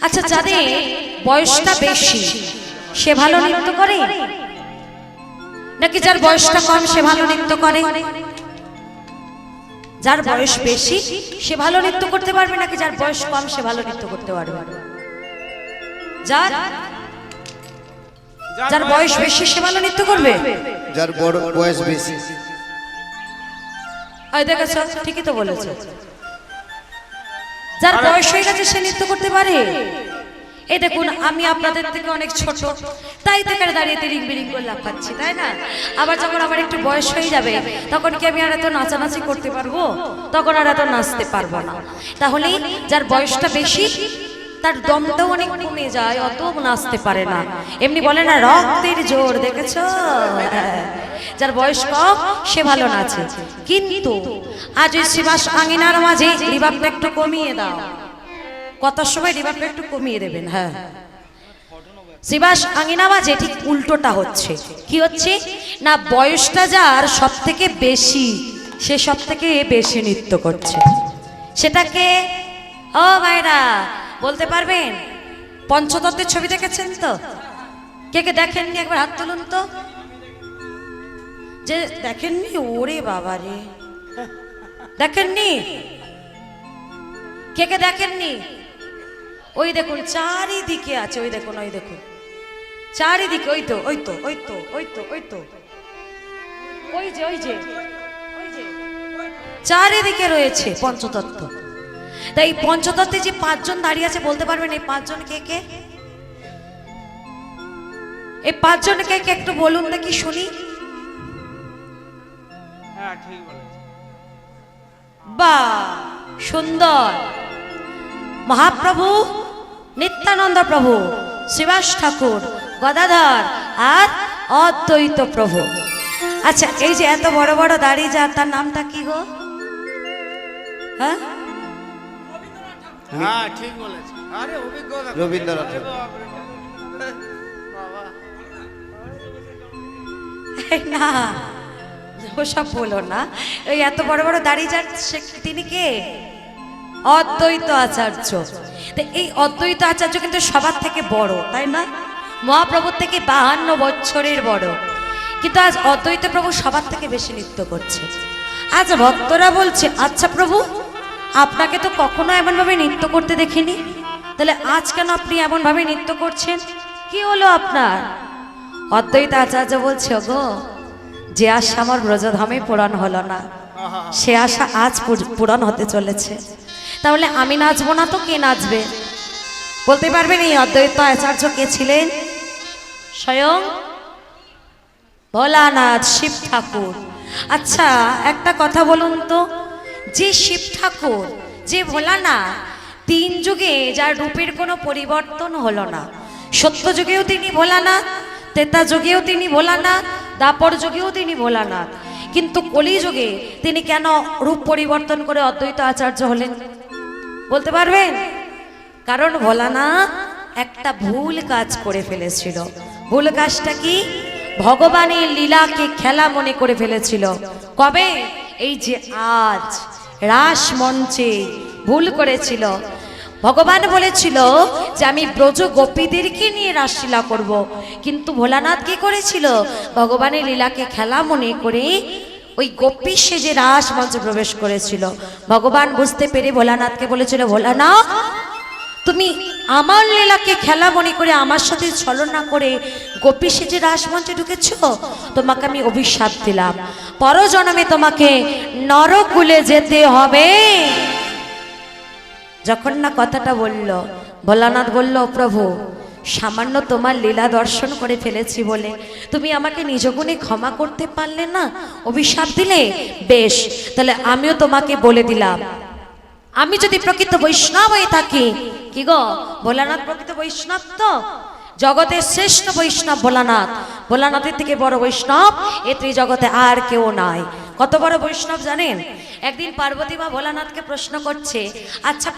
আচ্ছা, যাদের বয়সটা বেশি সে ভালো নৃত্য করে, নাকি যার বয়সটা কম সে ভালো নৃত্য করে? যার বয়স বেশি সে ভালো নৃত্য করতে পারবে, নাকি যার বয়স কম সে ভালো নৃত্য করতে পারবে? যার বয়স বেশি সে ভালো নৃত্য করবে। যার বড় বয়স বেশি। এই দেখেছ, ঠিকই তো বলেছ। যার বয়স হয়ে গেছে সে নৃত্য করতে পারে। এই দেখুন, আমি আপনাদের থেকে অনেক ছোট, তাই থেকে দাঁড়িয়ে তিরিং বিরিং করে লাফাচ্ছি, তাই না? আবার যখন আমার একটু বয়স হয়ে যাবে তখন কি আমি আর এত নাচানাচি করতে পারবো? তখন আর এত নাচতে পারবো না। তাহলে যার বয়সটা বেশি তার দমটাও অনেক কমে যায়, অত নাচতে পারে না। এমনি বলে না রক্তের জোর, দেখেছ? যার বয়স কম সে ভালো নাচে। কিন্তু আজ ওই শিবাস আঙিনার মাঝে রিভাবটা একটু কমিয়ে দাও। কতার সময় রিভাবটা একটু কমিয়ে দেবেন। হ্যাঁ, শিবাস আঙিনা মাঝে ঠিক উল্টোটা হচ্ছে। কি হচ্ছে না, বয়সটা যার সব থেকে বেশি সে সব থেকে বেশি নৃত্য করছে। সেটাকে ও ভাইরা বলতে পারবেন? পঞ্চতত্ত্বের ছবি দেখেছেন তো? কে কে দেখেননি একবার হাত তুলুন তো। যে দেখেননি, ওরে বাবা রে, দেখেননি? কে কে দেখেননি? ওই দেখুন চারিদিকে আছে, ওই দেখুন, ওই দেখুন চারিদিকে, ওই তো ওই তো ওই তো ওই তো ওই তো ওই যে ওই যে ওই যে চারিদিকে রয়েছে পঞ্চতত্ত্ব। তাই এই পঞ্চতত্ত্বে যে পাঁচজন দাঁড়িয়ে আছে, বলতে পারবেন এই পাঁচজন কে কে? এই পাঁচজন কে কে একটু বলুন দেখি শুনি। হ্যাঁ, ঠিক বলেছেন। বাহ, সুন্দর। মহাপ্রভু নিত্যানন্দ প্রভু, শিবাস ঠাকুর, গদাধর আর অদ্বৈত প্রভু। আচ্ছা, এই যে এত বড় বড় দাড়ি যার, তার নামটা কি গো? হ্যাঁ, হ্যাঁ, ঠিক বলেছেন। আরে অভিজ্ঞতা রবীন্দ্রনাথ। বাবা, না ওসব বলো না। ওই এত বড় বড় দাড়ি যার তিনি কে? অদ্বৈত আচার্য। তো এই অদ্বৈত আচার্য কিন্তু সবার থেকে বড়, তাই না? মহাপ্রভুর থেকে 52 বছরের বড়। কিন্তু আজ অদ্বৈত প্রভু সবার থেকে বেশি নৃত্য করছে। আজ ভক্তরা বলছে, আচ্ছা প্রভু, আপনাকে তো কখনো এমনভাবে নৃত্য করতে দেখিনি, তাহলে আজ কেন আপনি এমনভাবে নৃত্য করছেন? কি হলো আপনার? অদ্বৈত আচার্য বলছে, গো, যে আশা আমার ব্রজধামে পূরণ হলো না, সে আশা আজ পূরণ হতে চলেছে। তাহলে আমি নাচবো না তো কে নাচবে? বলতে পারবেন এই অদ্বৈত আচার্য কে ছিলেন? স্বয়ং ভোলানাথ, শিব ঠাকুর। আচ্ছা, একটা কথা বলুন তো, যে শিব ঠাকুর, যে ভোলানাথ, 3 যুগে যার রূপের কোনো পরিবর্তন হলো না, সত্য যুগেও তিনি ভোলানাথ, ত্রেতা যুগেও তিনি ভোলানাথ, দাপর যুগেও তিনি ভোলানাথ, কিন্তু কলি যুগে তিনি কেন রূপ পরিবর্তন করে অদ্বৈত আচার্য হলেন? বলতে পারবেন? কারণ ভোলানাথ একটা ভুল কাজ করে ফেলেছিল। ভুল কাজটা কি? ভগবানের লীলাকে খেলা মনে করে ফেলেছিল। কবে? এই যে আজ রাস মঞ্চে ভুল করেছিল। ভগবান বলেছিল যে আমি ব্রজ গোপীদেরকে নিয়ে রাসলীলা করব, কিন্তু ভোলানাথ কি করেছিল? ভগবানের লীলাকে খেলা মনে করে ওই গোপী সেজে রাস মঞ্চে প্রবেশ করেছিল। ভগবান বুঝতে পেরে ভোলানাথকে বলেছিল, ভোলানাথ, তুমি আমার লীলাকে খেলা মনে করে আমার সাথে ছলনা করে গোপী সেজে রাস মঞ্চে ঢুকেছ, তোমাকে আমি অভিশাপ দিলাম, পরজন্মে তোমাকে নরকুলে যেতে হবে। যখন না কথাটা বলল, ভোলানাথ বলল, প্রভু, সামান্য তোমার লীলা দর্শন করে ফেলেছি বলে তুমি আমাকে নিজ গুণে ক্ষমা করতে পারলে না, অভিশাপ দিলে? বেশ, তাহলে আমিও তোমাকে বলে দিলাম, আমি যদি প্রকৃত বৈষ্ণব হয়ে থাকি, কি গো, ভোলানাথ প্রকৃত বৈষ্ণব তো? জগতের শ্রেষ্ঠ বৈষ্ণব ভোলানাথ। ভোলানাথের থেকে বড় বৈষ্ণব এ ত্রিজগতে আর কেউ নাই। কত বড় বৈষ্ণব জানেন? একদিন পার্বতী মা ভোলানাথকে প্রশ্ন করছে, আচ্ছা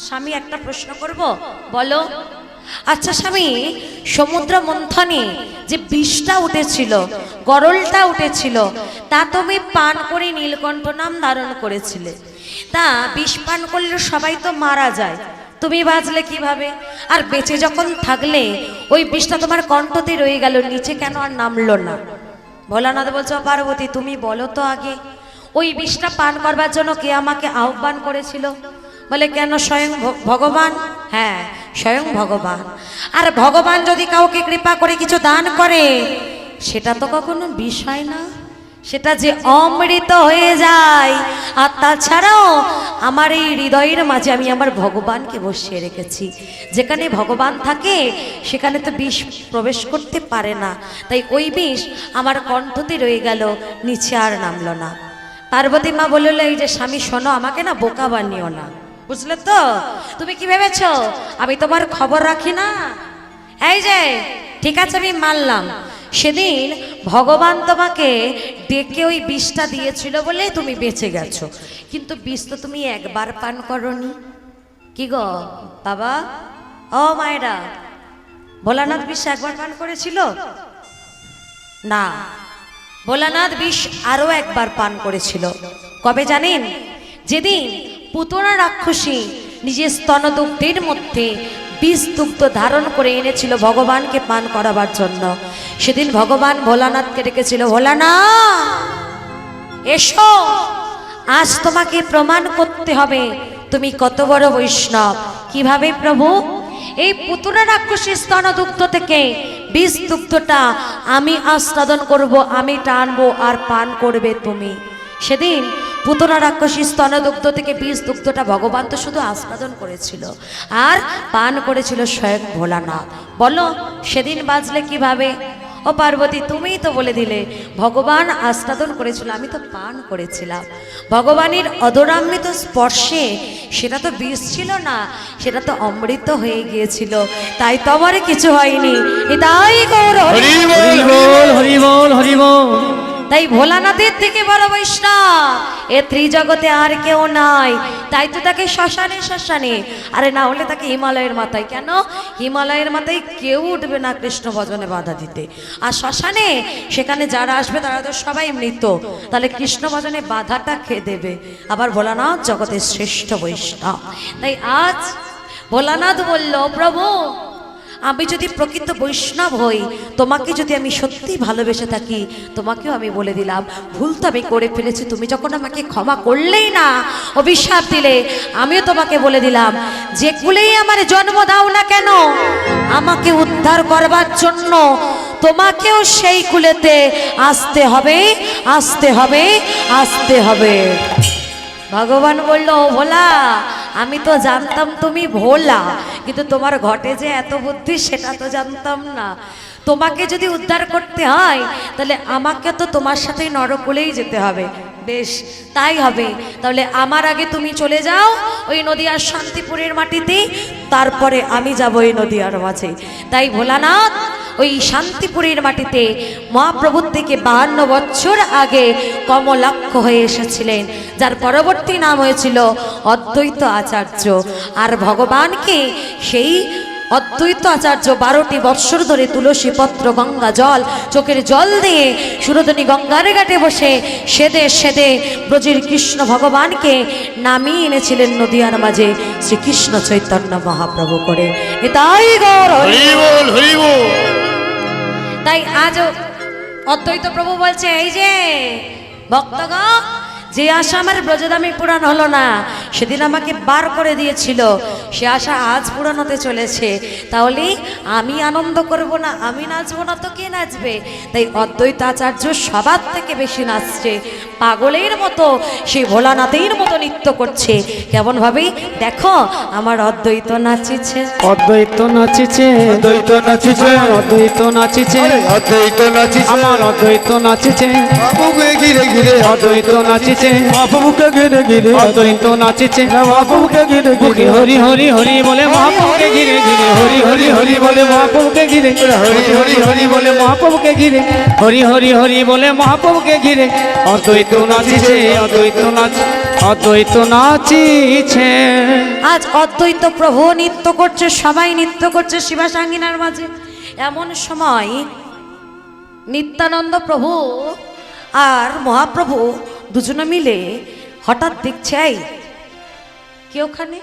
স্বামী, একটা প্রশ্ন করব, বলো। আচ্ছা স্বামী, সমুদ্র মন্থনে যে বিষটা উঠেছিল, গরলটা উঠেছিল, তা তুমি পান করে নীলকণ্ঠ নাম ধারণ করেছিলে। তা বিষ পান করলে সবাই তো মারা যায়, তুমি বাঁচলে কিভাবে? আর বেঁচে যখন থাকলে ওই বিষটা তোমার কণ্ঠতে রয়ে গেল, নিচে কেন আর নামলো না? ভোলানাথ বলছো, পার্বতী তুমি বলো তো আগে, ওই বিষটা পান করবার জন্য কে আমাকে আহ্বান করেছিল? বলে কেন, স্বয়ং ভগবান। হ্যাঁ, স্বয়ং ভগবান। আর ভগবান যদি কাউকে কৃপা করে কিছু দান করে, সেটা তো কখনো বিষ হয় না, সেটা যে অমৃত হয়ে যায়। আর তাছাড়াও আমার এই হৃদয়ের মাঝে আমি আমার ভগবানকে বসিয়ে রেখেছি। যেখানে ভগবান থাকে সেখানে তো বিষ প্রবেশ করতে পারে না, তাই ওই বিষ আমার কণ্ঠতে রয়ে গেল, নিচে আর নামলো না। পার্বতী মা বলল, এই যে স্বামী শোনো, আমাকে না বোকা বানিও না, বুঝলে তো? তুমি কি ভেবেছ আমি তোমার খবর রাখি না? এই যে ঠিক আছে, আমি মানলাম সেদিন ভগবান তোমাকে ডেকে ওই বিষটা দিয়েছিল বলে তুমি বেঁচে গেছো, কিন্তু বিষ তো তুমি একবার পান করনি। কি গো বাবা, ও মায়েরা, ভোলানাথ বিষ একবার পান করেছিল না? ভোলানাথ বিষ আরো একবার পান করেছিল। কবে জানেন? যেদিন পুতনা রাক্ষসী নিজের স্তনদুগ্ধের মধ্যে বিষ দুগ্ধ ধারণ করে এনেছিল ভগবানকে পান করাবার জন্য, সেদিন ভগবান ভোলানাথকে ডেকেছিল, ভোলানাথ এসো, আজ তোমাকে প্রমাণ করতে হবে তুমি কত বড় বৈষ্ণব। কিভাবে প্রভু? এই পুতনা রাক্ষসী স্তনদুগ্ধ থেকে বিষ দুগ্ধটা আমি আস্বাদন করব, আমি টানবো আর পান করবে তুমি। সেদিন পুতনা রাক্ষসী স্তনদুগ্ধ থেকে বিষ দুগ্ধটা ভগবান তো শুধু আস্বাদন করেছিল, আর পান করেছিল স্বয়ং ভোলানাথ। বলো সেদিন বাজলে কিভাবে? ও পার্বতী, তুমিই তো বলে দিলে ভগবান আস্বাদন করেছিল, আমি তো পান করেছিলাম। ভগবানের অদরামৃত স্পর্শে সেটা তো বিষ ছিল না, সেটা তো অমৃত হয়ে গিয়েছিল, তাই তো আমার কিছু হয়নি। তাই গৌর হরি বল, হরি বল, হরি বল। তাই ভোলানাথের থেকে বড় বৈষ্ণব এ ত্রিজগতে আর কেউ নাই। তাই তো তাকে শ্মশানে শ্মশানে, আরে না হলে তাকে হিমালয়ের মাথায়। কেন? হিমালয়ের মাথায় কেউ উঠবে না কৃষ্ণ ভজনে বাধা দিতে, আর শ্মশানে সেখানে যারা আসবে তারা তো সবাই মৃত, তাহলে কৃষ্ণ ভজনে বাধাটা খেয়ে দেবে। আবার ভোলানাথ জগতের শ্রেষ্ঠ বৈষ্ণব। তাই আজ ভোলানাথ বলল, প্রভু আমি যদি প্রকৃত বৈষ্ণব হই, তোমাকে যদি আমি সত্যি ভালোবেসে থাকি, তোমাকেও আমি বলে দিলাম ভুল তো আমি করে ফেলেছি, তুমি যখন আমাকে ক্ষমা করলেই না, অভিশাপ দিলে, আমিও তোমাকে বলে দিলাম যে কুলেই আমার জন্ম দাও না কেন, আমাকে উদ্ধার করবার জন্য তোমাকেও সেই কুলেতে আসতে হবে, আসতে হবে, আসতে হবে। ভগবান বলল, ভোলা আমি তো জানতাম তুমি ভোলা, কিন্তু তোমার ঘটে যে এত বুদ্ধি সেটা তো জানতাম না। তোমাকে যদি উদ্ধার করতে হয় তাহলে আমাকে তো তোমার সাথে নরকুলেই যেতে হবে। বেশ তাই হবে, তাহলে আমার আগে তুমি চলে যাও ওই নদিয়ার শান্তিপুরের মাটিতে, তারপরে আমি যাব ওই নদিয়ার মাঝে। তাই ভোলানাথ ওই শান্তিপুরের মাটিতে মহাপ্রভুর থেকে 52 বছর আগে কমলাক্ষ হয়ে এসেছিলেন, যার পরবর্তী নাম হয়েছিল অদ্বৈত আচার্য। আর ভগবানকে সেই অদ্বৈত আচার্য 12টি বৎসর ধরে তুলসী পত্র, গঙ্গা জল, চোখের জল দিয়ে সুরধনী গঙ্গার ঘাটে বসে সেদে সেদে ব্রজের কৃষ্ণ ভগবানকে নামিয়ে এনেছিলেন নদিয়ার মাঝে শ্রীকৃষ্ণ চৈতন্য মহাপ্রভু করে। তাই গৌর হরি বল, হরি বল। তাই আজ অদ্বৈত প্রভু বলছে, এই যে ভক্তগণ, যে আশা আমার ব্রজধামে পূরণ হলো না, সেদিন আমাকে বার করে দিয়েছিল, সে আশা আজ পূরণ হতে চলেছে। তাহলে আমি আনন্দ করব না, আমি নাচবো না তো কে নাচবে? তাই অদ্বৈত আচার্য সবার থেকে বেশি নাচছে, পাগলের মতো সেই ভোলানাথের মতো নৃত্য করছে। কেমন ভাবে দেখো, আমার অদ্বৈত নাচিছে, অদ্বৈত নাচিছে, অদ্বৈত নাচিছে, অদ্বৈত নাচিছে, অদ্বৈত নাচিছে, আমার অদ্বৈত নাচিছে, বাবুকে ঘিরে ঘিরে অদ্বৈত নাচিছে, বাবুকে ঘিরে ঘিরে অদ্বৈত নাচিছে, বাবুকে ঘিরে ঘিরে হরি হরি হরি বলে মহাপ্রভুকে ঘিরে ঘিরে, হরি হরি হরি বলে মহাপ্রভুকে ঘিরে, হরি হরি হরি বলে মহাপ্রভুকে ঘিরে, হরি হরি হরি বলে মহাপ্রভুকে ঘিরে, অদ্বৈত নাচিছে, অদ্বৈত নাচ, অদ্বৈত নাচিছে। আজ অদ্বৈত প্রভু নৃত্য করছে, সবাই নৃত্য করছে শিবাসাঙ্গিনার মাঝে। এমন সময় নিত্যানন্দ প্রভু আর মহাপ্রভু দুজনে মিলে হঠাৎ দেখছে, এই কে ওখানে?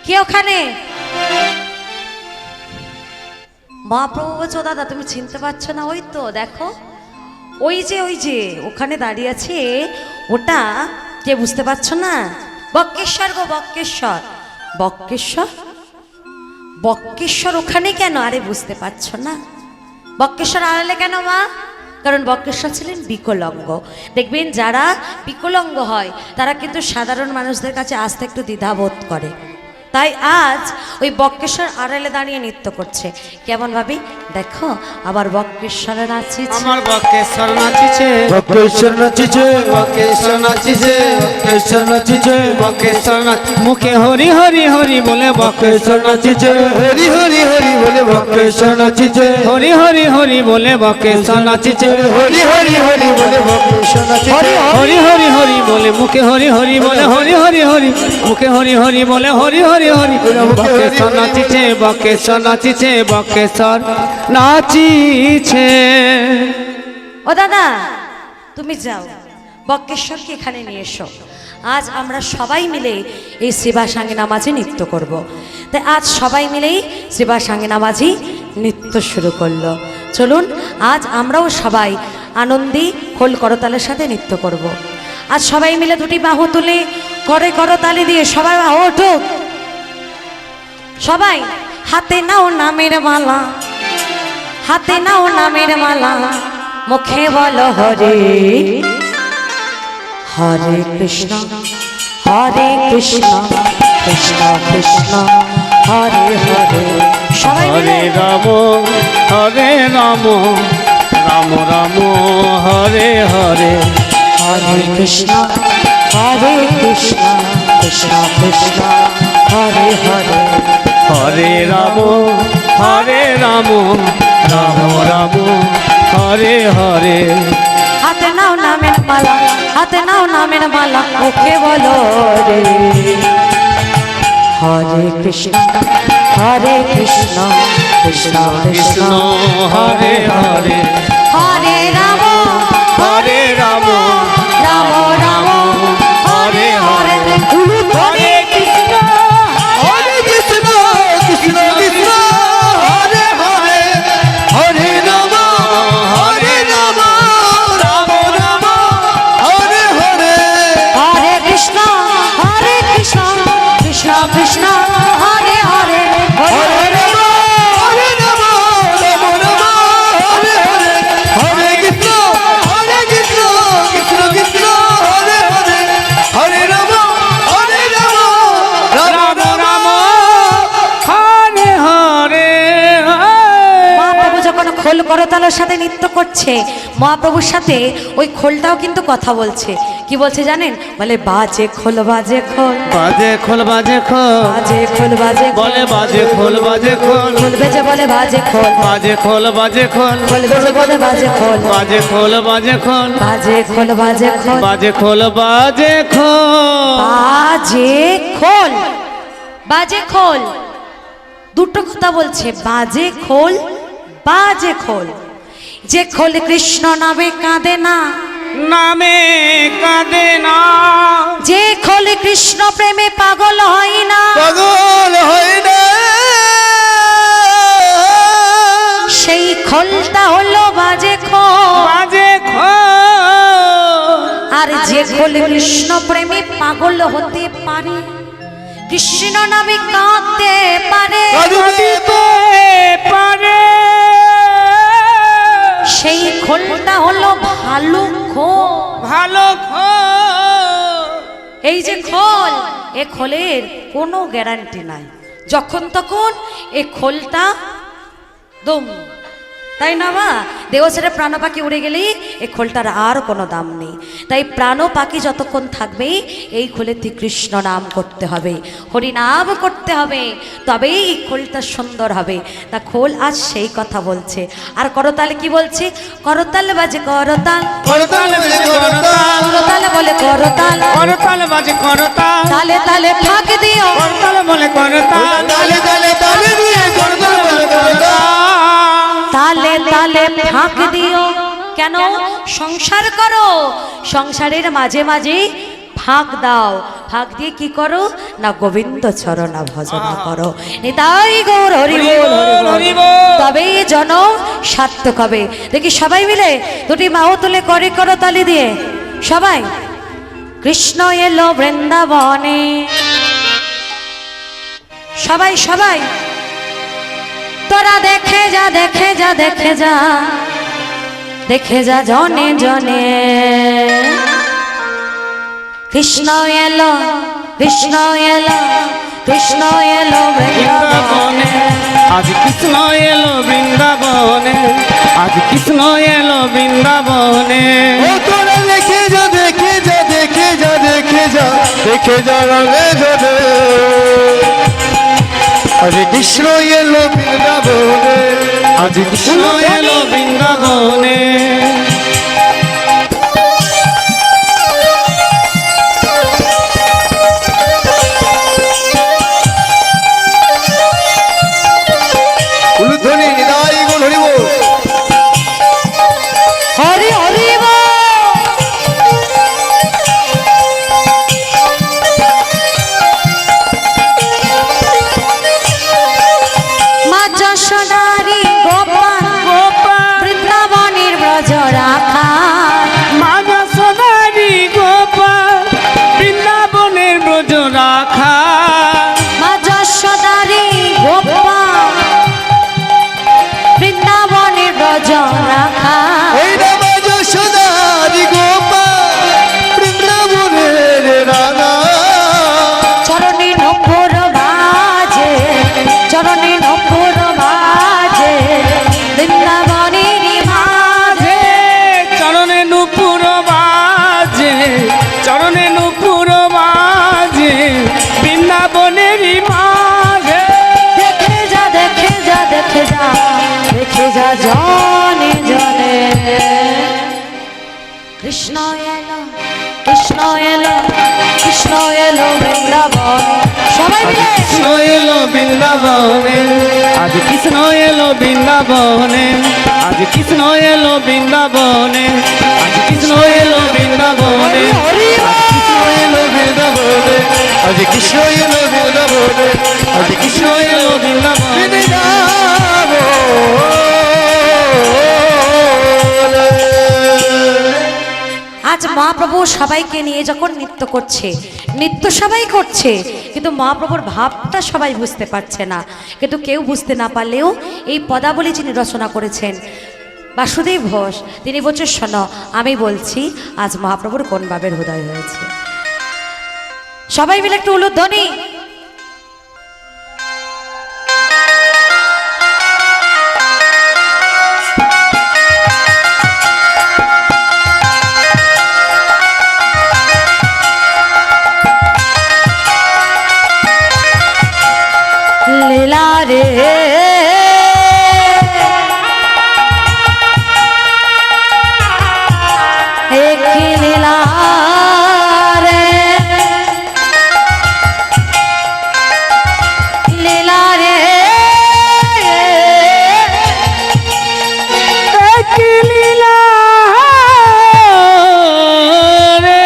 কে ওখানে? মহাপ্রভু বলছো দাদা তুমি চিনতে পারছো না? ওই তো দেখো, ওই যে ওখানে দাঁড়িয়ে আছে, ওটা কে বুঝতে পারছো না? বক্রেশ্বর গো, বক্রেশ্বর। বক্রেশ্বর? বক্রেশ্বর ওখানে কেন? আরে বুঝতে পারছো না? বক্রেশ্বর আড়ালে কেন মা? কারণ বক্রেশ্বর ছিলেন বিকলাঙ্গ। দেখবেন যারা বিকলাঙ্গ হয় তারা কিন্তু সাধারণ মানুষদের কাছে আসতে একটু দ্বিধাবোধ করে। তাই আজ ওই বক্রেশ্বর আড়ালে দাঁড়িয়ে নৃত্য করছে। কেমন ভাবি দেখো, আবার বক্রেশ্বরে নাচিছে। আমার বক্রেশ্বর নাচিছে, বক্রেশ্বর নাচিছে, বক্রেশ্বর নাচিছে, বক্রেশ্বর নাচিছে, বক্রেশ্বর মুখে হরি হরি হরি বলে বক্রেশ্বর নাচিছে, হরি হরি হরি বলে বক্রেশ্বর নাচিছে, হরি হরি হরি বলে বক্রেশ্বর নাচিছে, হরি হরি হরি বলে বক্রেশ্বর নাচিছে, হরি হরি হরি বলে মুখে হরি হরি বলে হরি হরি হরি মুখে হরি হরি বলে হরি হরি হরি বক্রেশ্বর নাচিছে, বক্রেশ্বর নাচিছে, বক্রেশ্বর নাচিছে। ও দাদা তুমি যাও, বক্রেশ্বরকে এখানে নিয়ে এসো। আজ আমরা সবাই মিলে এই শিবা সাঙ্গিনা মাঝি নৃত্য করব। তাই আজ সবাই মিলেই শিবা সাঙ্গিনা মাঝি নৃত্য শুরু করলো। চলুন আজ আমরাও সবাই আনন্দী খোল করতালের সাথে নৃত্য করব। আজ সবাই মিলে দুটি বাহু তুলে করে করতালি দিয়ে সবাই বাহু উঠুক। সবাই হাতে নাও নামের মালা, হাতে নাও নামের মালা, মুখে বলো হরে হরে কৃষ্ণ হরে কৃষ্ণ কৃষ্ণ কৃষ্ণ হরে হরে। সবাই মিলে হরে রাম হরে রাম, রাম রাম হরে হরে, হরে কৃষ্ণ হরে কৃষ্ণ কৃষ্ণ কৃষ্ণ হরে হরে। হরে রাম হরে রাম, রাম রাম হরে হরে। হাতে নাও নামের মালা, হাতে নাও নামের মালা, মুখে বলো রে হরে কৃষ্ণ হরে কৃষ্ণ কৃষ্ণ কৃষ্ণ হরে হরে, হরে রাম হরে রাম রাম রাম হরে হরে। হরে কৃষ্ণ হরে কৃষ্ণ কৃষ্ণ কৃষ্ণ হরে হরে, হরে রাম হরে রাম রাম রাম হরে হরে, হরে কৃষ্ণ কৃষ্ণ কৃষ্ণ হরে হরে। হরে রাম হরে রাম রাম রাম হরে হরে, হরে কৃষ্ণ কৃষ্ণ কৃষ্ণ কৃষ্ণ হরে হরে, হরে রাম হরে রাম রাম রাম রাম রাম হরে হরে। মহাপ্রভু যখন খোল করতালের সাথে নৃত্য করছে, মহাপ্রভুর সাথে ওই খোলটাও কিন্তু কথা বলছে। কি বলছে জানেন? বলে বাজে খোল বাজে খোল, বাজে খোল বাজে খোল, বাজে খোল বাজে খোল, বলে বাজে খোল বাজে খোল, খোল বেজে বলে বাজে খোল, বাজে খোল বাজে খোল, খোল বেজে বলে বাজে খোল, বাজে খোল বাজে খোল, বাজে খোল বাজে খোল, বাজে খোল বাজে খোল। বাজে খোল বাজে খোল, দুটো কথা বলছে, বাজে খোল বাজে খোল। যে খোল কৃষ্ণ নামে কাঁদে না, নামে কাঁদে না, যে খোল কৃষ্ণ প্রেমে পাগল হয় না, পাগল হয় না, সেই খোলটা হলো বাজে খোল। বাজে খোল। আর যে খোল কৃষ্ণ প্রেমে পাগল হতে পারে, কৃষ্ণ নামে কাঁদতে পারে, কাঁদিতে পারে, সেই খোলটা হলো ভালো খোল। ভালো খোল। এই যে খোল, এ খোলের কোনো গ্যারান্টি নাই, যখন তখন এ খোলটা দম, তাই না মা? দেহ ছেড়ে প্রাণ পাখি উড়ে গেলেই এই খোলটার আর কোনো দাম নেই। তাই প্রাণ পাখি যতক্ষণ থাকবে এই খোলেতে কৃষ্ণ নাম করতে হবে, হরি নাম করতে হবে, তবেই এই খোলটা সুন্দর হবে। তা খোল আজ সেই কথা বলছে। আর করতাল কি বলছে? করতাল বাজে করতাল, করতাল বাজে করতাল, করতাল বলে করতাল, করতাল বাজে করতাল, তালে তালে ফাঁক দিও, করতাল বলে করতাল, তালে তালে তালে দিয়ে করতাল বলে করতাল, তালে তালে ফাঁক দিও। কেন? সংসার করো, সংসারের মাঝে মাঝে ফাঁক দাও, ফাঁক দিয়ে কি করো না গোবিন্দ চরণা ভজনা করো। নিতাই গৌর হরি বল, হরি বল। তবেই জনম সার্থক হবে। দেখি সবাই মিলে দুটি মাও তুলে করে করো তালি দিয়ে সবাই। কৃষ্ণ এলো বৃন্দাবনে, সবাই সবাই তোরা দেখে যা, দেখে যা, দেখে যা, দেখে যা জনে জনে। কৃষ্ণ এলো, কৃষ্ণ এলো, কৃষ্ণ এলো বৃন্দাবনে। আজ কৃষ্ণ এলো বৃন্দাবনে, আজ কৃষ্ণ এলো বৃন্দাবনে। ও তোরা দেখে যা, দেখে যা, দেখে যা, দেখে যা, দেখে যা রঙে জলে। আরে কৃষ্ণ এলো বৃন্দাবনে, আজ কৃষ্ণ এলো বৃন্দাবনে। উলুধ্বনি নিতাই গৌর হরি বল। হরি হরি বল। মা যশোদারি গোপাল, বৃন্দাবনের ব্রজ রাখা। মা যশোদারি গোপাল, বৃন্দাবনের ব্রজ রাখা। মা যশোদারি গোপাল, বৃন্দাবনের ব্রজ রাখা। ওই রামা যশোদারি গোপাল, বৃন্দাবনের রাধা। চরণে নপুর বাজে, চরণে নপুর বাজে, বৃন্দাবনের মাঝে। চরণে নুপুর বাজে, চরণে নুপুর বাজে, বৃন্দাবনের মাঝে। দেখে যা, দেখে যা, দেখে যা, দেখে যা জনে জনে। কৃষ্ণ এলো, কৃষ্ণ এলো, কৃষ্ণ এলো বৃন্দাবন। সবাই মিলে কৃষ্ণ এলো বৃন্দাবনে, আজ কৃষ্ণ এলো বৃন্দাবনে, আজ কৃষ্ণ এলো বৃন্দাবনে, আজ কৃষ্ণ এলো বৃন্দাবনে, কৃষ্ণ এলো বৃন্দাবনে, আজ কৃষ্ণ এলো বৃন্দাবনে, আজ কৃষ্ণ এলো বৃন্দাবনে। আজ মহাপ্রভু সবাইকে নিয়ে যখন নৃত্য করছে, নৃত্য সবাই করছে, কিন্তু মহাপ্রভুর ভাবটা সবাই বুঝতে পারছে না। কিন্তু কেউ বুঝতে না পারলেও এই পদাবলী যিনি রচনা করেছেন বাসুদেব ঘোষ, তিনি বলছেন শোনো আমি বলছি আজ মহাপ্রভুর কোন ভাবের হৃদয় হয়েছে। সবাই মিলে একটু উলুধ্বনি। লীলা রে এক লীলা রে, লীলা রে এক লীলা রে,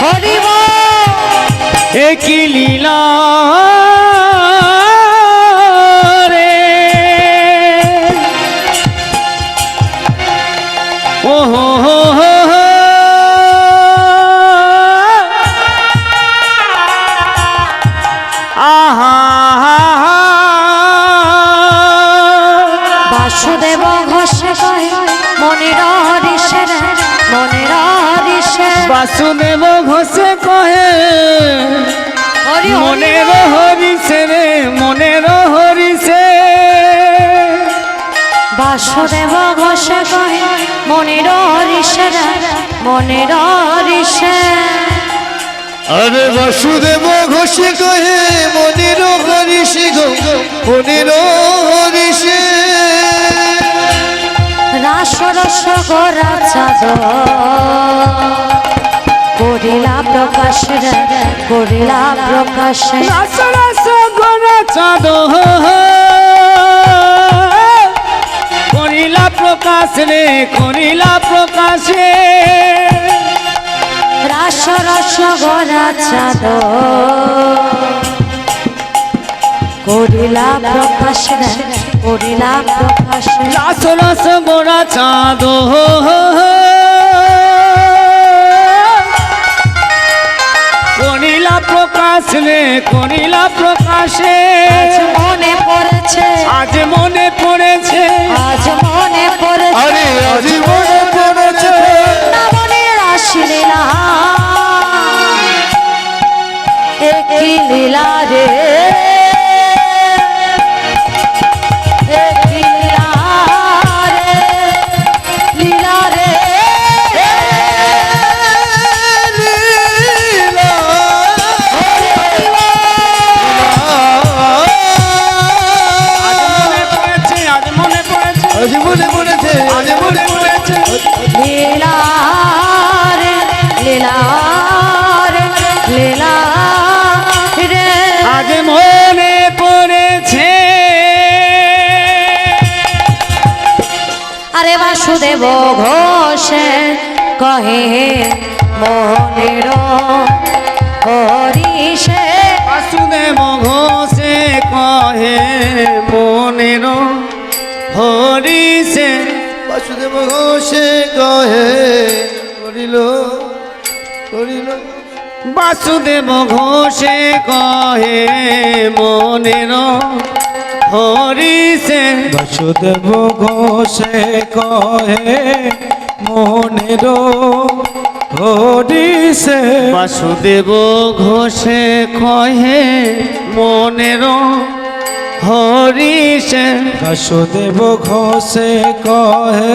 হরি বল। এক লীলা রে। ও হো হো হো হো। আহা হা হা। বাসুদেব ঘোষে কহে মনের হরিষে রে, মনের হরিষে। বাসুদেব ঘোষে কহে হরি হরি মনের বল। হরিষে রে, মনের হরিষে। বাসুদেব ঘোষে কহে মনের হরিষে রে, মনের হরিষে। আরে বাসুদেব ঘোষে কহে মনির হরিষে গো, মনির হরিষে। রাস রস গোরা চাঁদ করিলা প্রকাশ রে, করিলা প্রকাশ। রাস রাস গোরা চাঁদ করিলা প্রকাশ রে, করিলা প্রকাশে। রাস রস গড়া চাঁদ করিলা প্রকাশ রে, করিলা প্রকাশ রে। রাস রস গোড়া চাঁদ করিলা প্রকাশ রে, করিলা প্রকাশে আজ মনে পড়েছে, আজ মনে পড়েছে আজ মনে পড়েছে, আরে আজ মনে পড়েছে বৃন্দাবনের রাসলীলা, একই লীলা রে, একই লীলা রে, লীলা রে। আজ মনে পড়েছে, আজ মনে পড়েছে আজ মনে পড়েছে, আজ মনে পড়েছে লীলা রে, লীলা রে, লীলা রে। আজ মনে পড়েছে আরে বাসুদেব ঘোষে কহে মনের হরিষে, বাসুদেব ঘোষে কহে মনের হরিষে বাসুদেব ঘোষে কহে করিল করিল বাসুদেব ঘোষে কহে মনের হরিষে বাসুদেব ঘোষে কহে মনের হরিষে বাসুদেব ঘোষে কহে মনের হরিষে বাসুদেব ঘোষে কহে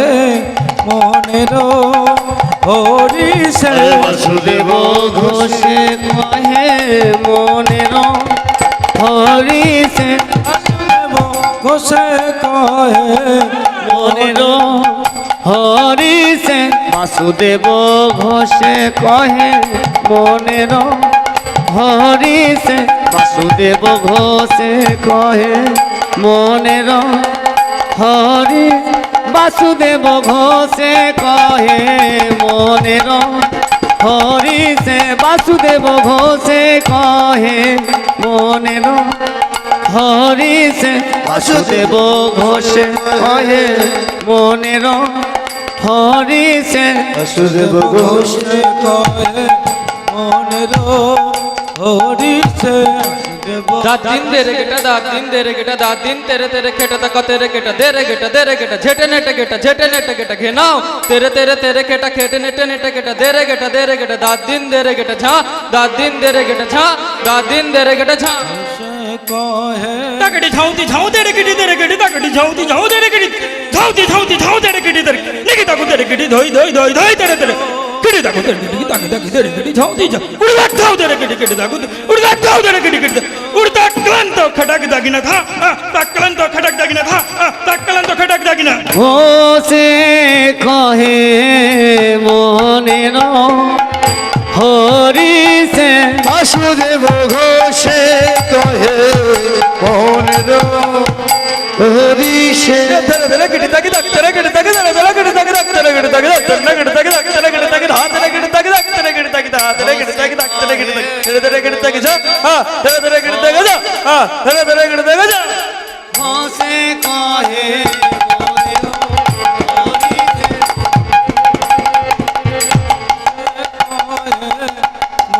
মনের হরিষে বাসুদেব ঘোষে কহে মনের হরিষে বাসুদেব ঘোষে কহে মনের হরিষে বাসুদেব ঘোষে কহে মনের হরিষে বাসুদেব ঘোষে কহে মনের হরি বাসুদেব ঘোষে কহে মনের হরিষে বাসুদেব ঘোষে কহে মনের হরিষে বাসুদেব ঘোষে কহে মনের হরিষে বাসুদেব ঘোষে কহে মনের হরিষে da din de re geta da din de re geta da din tere tere kheta ta tere geta de re geta jete nete geta ghe nao tere kheta khete nete geta de re geta da din de re geta jha da din de re geta jha da din de re geta jha কহে ताकड़ी झाऊती झाऊ दे रे गिटी दे रे गिटी ताकड़ी झाऊती झाऊ दे रे गिटी झाऊती झाऊती झाऊ दे रे गिटी दे रे निकी ताकू दे रे गिटी धोई धोई धोई धोई तेरे तेरे गिटी ताकू दे रे गिटी ताकू ताकू दे रे गिटी झाऊती झा उड़दा झाऊ दे रे गिटी गिटी ताकू उड़दा झाऊ दे रे गिटी गिटी उड़दा कलन तो खटक दागिना था ताकलन तो खटक दागिना था ताकलन तो खटक दागिना ঘোষে কহে মনের হরিষে বাসুদেব ঘোষে কহে মনের হরিষে तेरे तेरे गिटी ताकि ताकि तेरे गिटी ताकि तेरे तेरे गिटी ताकि ताकि तेरे गिटी ताकि तेरे गिटी ताकि ताकि तेरे गिटी ताकि हां तेरे गिटी ताकि ताकि तेरे गिटी ताकि तेरे गिटी ताकि ताकि तेरे गिटी ताकि तेरे गिटी ताकि जा हां तेरे गिटी ताकि जा हां तेरे गिटी ताकि जा ঘোষে কহে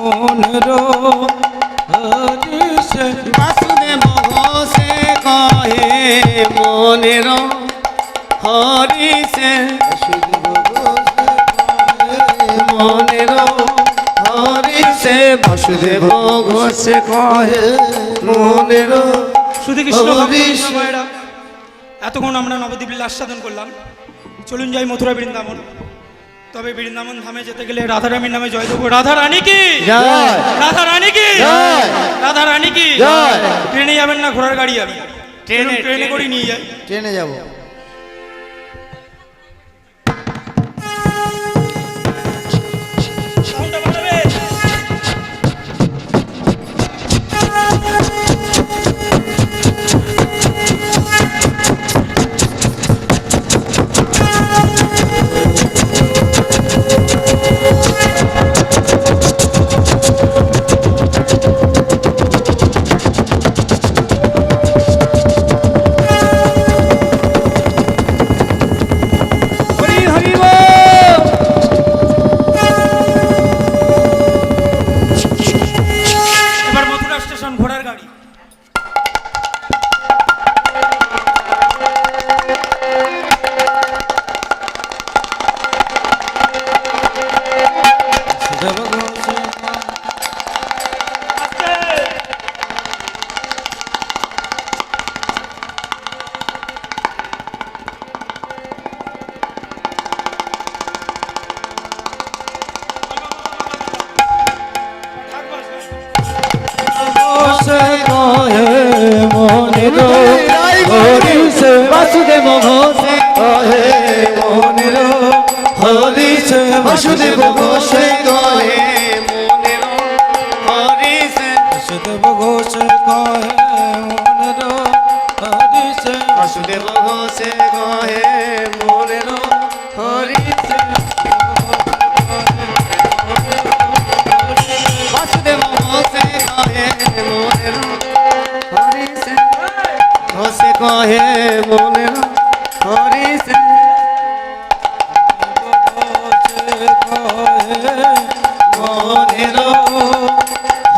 মনের হরিষে বাসুদেব ঘোষে কহে মনের হরিষে মনের হরিষে বাসুদেব ঘোষে কহে মনের শুধু কৃষ্ণ হরিষ। এতক্ষণ আমরা নবদ্বীপ লীলা আস্বাদন করলাম, চলুন যাই মথুরা বৃন্দাবন। তবে বৃন্দাবন ধামে যেতে গেলে রাধারানীর নামে জয় দেবো। রাধা রানী কি জয়। রাধা রানী কি জয়। রাধা রানী কি জয়। ট্রেনে যাবেন না ঘোড়ার গাড়ি যাবেন? ট্রেনে করে নিয়ে যাই। ট্রেনে যাব। সাউন্ডটা বাড়াবে। মনের হরি সে বাসুদেব ঘোষে কহে মনের হরি সে বাসুদেব ঘোষে কহে মনের হরি সে বাসুদেব ঘোষ কহে মনের হরি সে বাসুদেব ঘোষে কহে মনের হরি সে বাসুদেব ঘোষে কহে মনের হরি সে ঘোষে কহে মনের হরি সে মনের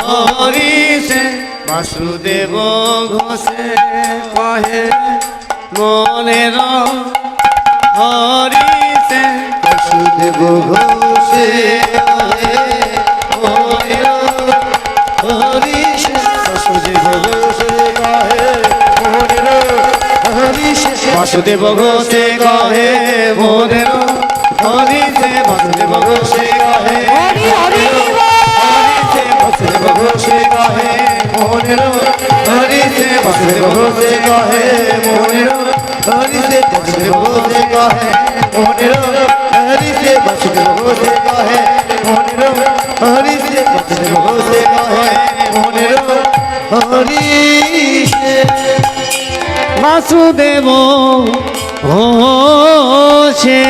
হরি সে বাসুদেব ঘোষে কহে মনের হরি সে বাসুদেব ঘোষে কহে মনের হরি সে বাসুদেব ঘোষে কহে মনের হরি সে বাসুদেব ঘোষে কহে মনের হরি সে বাসুদেব ঘোষে কহে হরি হরি বাসুদেব ঘোষে কহে মনের হরি সে বাসুদেব ঘোষে কহে মনের হরি সে বাসুদেব ঘোষে কহে মনের হরি সে বাসুদেব ঘোষে কহে মনের হরি সে বাসুদেব ঘোষে কহে মনের হরি সে বাসুদেব ঘোষে